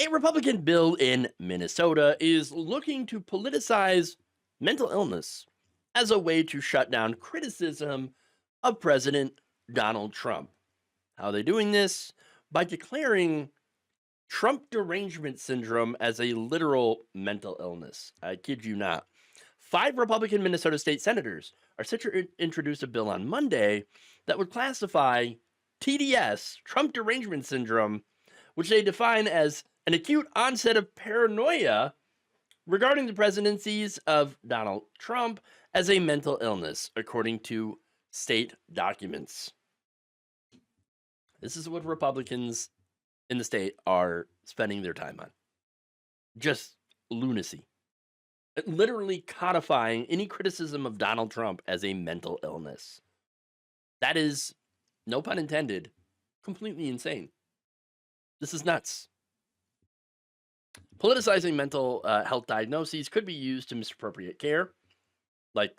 A Republican bill in Minnesota is looking to politicize mental illness as a way to shut down criticism of President Donald Trump. How are they doing this? By declaring Trump derangement syndrome as a literal mental illness. I kid you not. Five Republican Minnesota state senators are set to introduce a bill on Monday that would classify TDS, Trump derangement syndrome, which they define as an acute onset of paranoia regarding the presidencies of Donald Trump, as a mental illness, according to state documents. This is what Republicans in the state are spending their time on. Just lunacy. Literally codifying any criticism of Donald Trump as a mental illness. That is, no pun intended, completely insane. This is nuts. Politicizing mental health diagnoses could be used to misappropriate care, like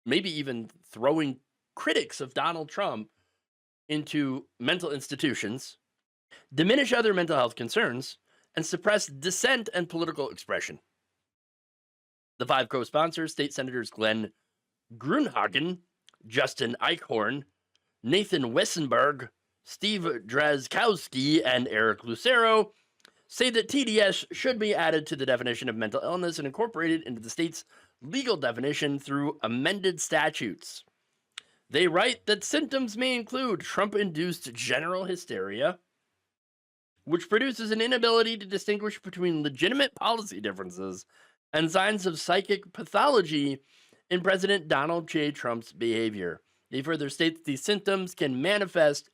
maybe even throwing critics of Donald Trump into mental institutions, diminish other mental health concerns, and suppress dissent and political expression. The five co-sponsors, state senators Glenn Grunhagen, Justin Eichhorn, Nathan Wissenberg, Steve Drazkowski, and Eric Lucero, say that TDS should be added to the definition of mental illness and incorporated into the state's legal definition through amended statutes. They write that symptoms may include Trump-induced general hysteria, which produces an inability to distinguish between legitimate policy differences and signs of psychic pathology in President Donald J. Trump's behavior. They further state that these symptoms can manifest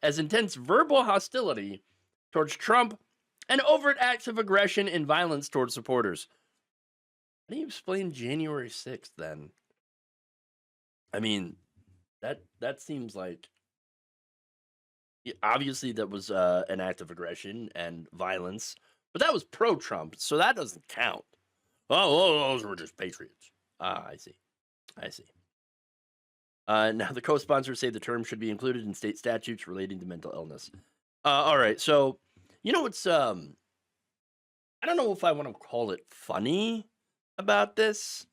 as intense verbal hostility towards Trump and overt acts of aggression and violence towards supporters. How do you explain January 6th then? I mean, that seems like, obviously that was an act of aggression and violence, but that was pro-Trump, so that doesn't count. Oh, those were just patriots. I see. Now, the co-sponsors say the term should be included in state statutes relating to mental illness. All right, so what's I don't know if I want to call it funny about this,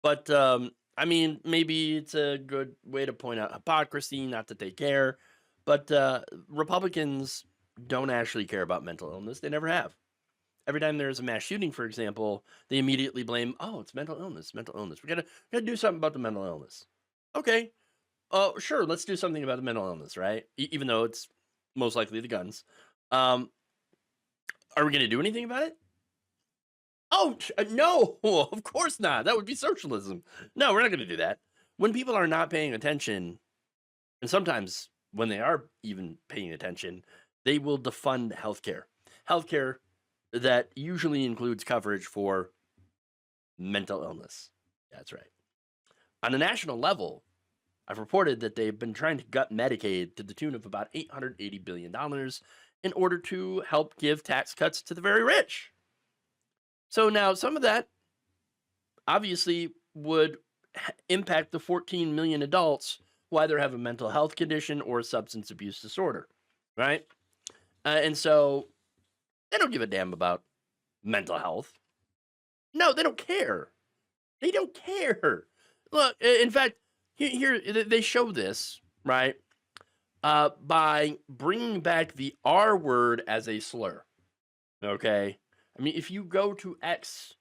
but I mean, maybe it's a good way to point out hypocrisy, not that they care, but Republicans don't actually care about mental illness. They never have. Every time there's a mass shooting, for example, they immediately blame, oh, it's mental illness. We gotta do something about the mental illness. Okay. Sure, let's do something about the mental illness, right? Even though it's most likely the guns. Are we going to do anything about it? Oh, no, of course not. That would be socialism. No, we're not going to do that. When people are not paying attention, and sometimes when they are even paying attention, they will defund healthcare. Healthcare that usually includes coverage for mental illness. That's right. On a national level, I've reported that they've been trying to gut Medicaid to the tune of about $880 billion in order to help give tax cuts to the very rich. So now some of that obviously would impact the 14 million adults who either have a mental health condition or a substance abuse disorder, right? And so they don't give a damn about mental health. No, they don't care. They don't care. Look, in fact, here they show this, right? By bringing back the R word as a slur. Okay? I mean, if you go to X,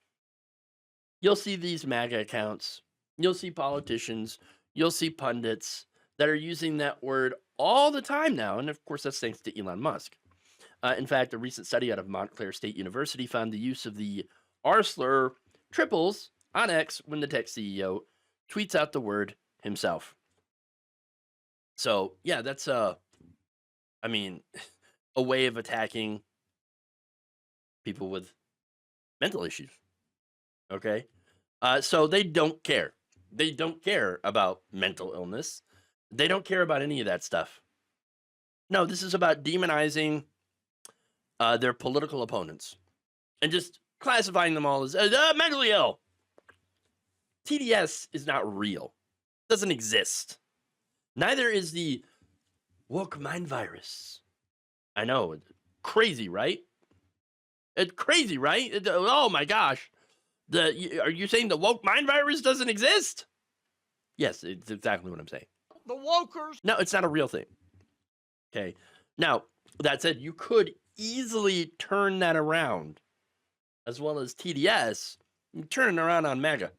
you'll see these MAGA accounts. You'll see politicians. You'll see pundits that are using that word all the time now. And of course, that's thanks to Elon Musk. In fact, a recent study out of Montclair State University found the use of the R slur triples on X when the tech CEO tweets out the word himself. So, yeah, that's a way of attacking people with mental issues. Okay? So they don't care. They don't care about mental illness. They don't care about any of that stuff. No, this is about demonizing their political opponents and just classifying them all as mentally ill. TDS is not real. It doesn't exist. Neither is the woke mind virus. I know, crazy, right? It's crazy, right? Oh my gosh. Are you saying the woke mind virus doesn't exist? Yes, it's exactly what I'm saying. The wokers. No, it's not a real thing. Okay. Now, that said, you could easily turn that around, as well as TDS, turn it around on MAGA.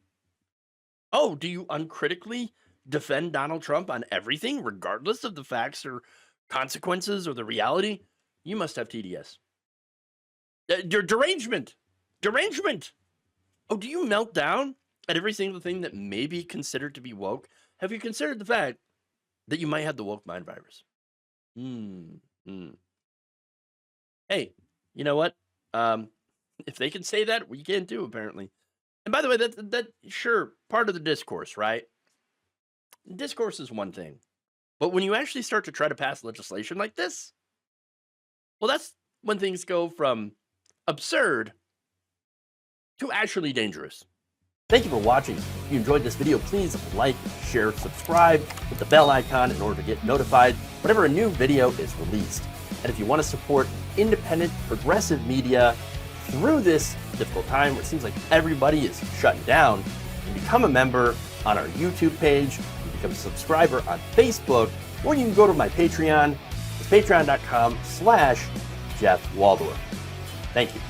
Oh, do you uncritically defend Donald Trump on everything, regardless of the facts or consequences or the reality? You must have TDS. Your derangement. Oh, do you melt down at every single thing that may be considered to be woke? Have you considered the fact that you might have the woke mind virus? Hey, you know what? If they can say that, we can too, apparently. And by the way, that sure, part of the discourse, right? Discourse is one thing. But when you actually start to try to pass legislation like this, well, that's when things go from absurd to actually dangerous. Thank you for watching. If you enjoyed this video, please like, share, subscribe, hit the bell icon in order to get notified whenever a new video is released. And if you want to support independent, progressive media through this difficult time where it seems like everybody is shutting down, you can become a member on our YouTube page, you can become a subscriber on Facebook, or you can go to my Patreon. It's patreon.com/Jeff Waldorf. Thank you.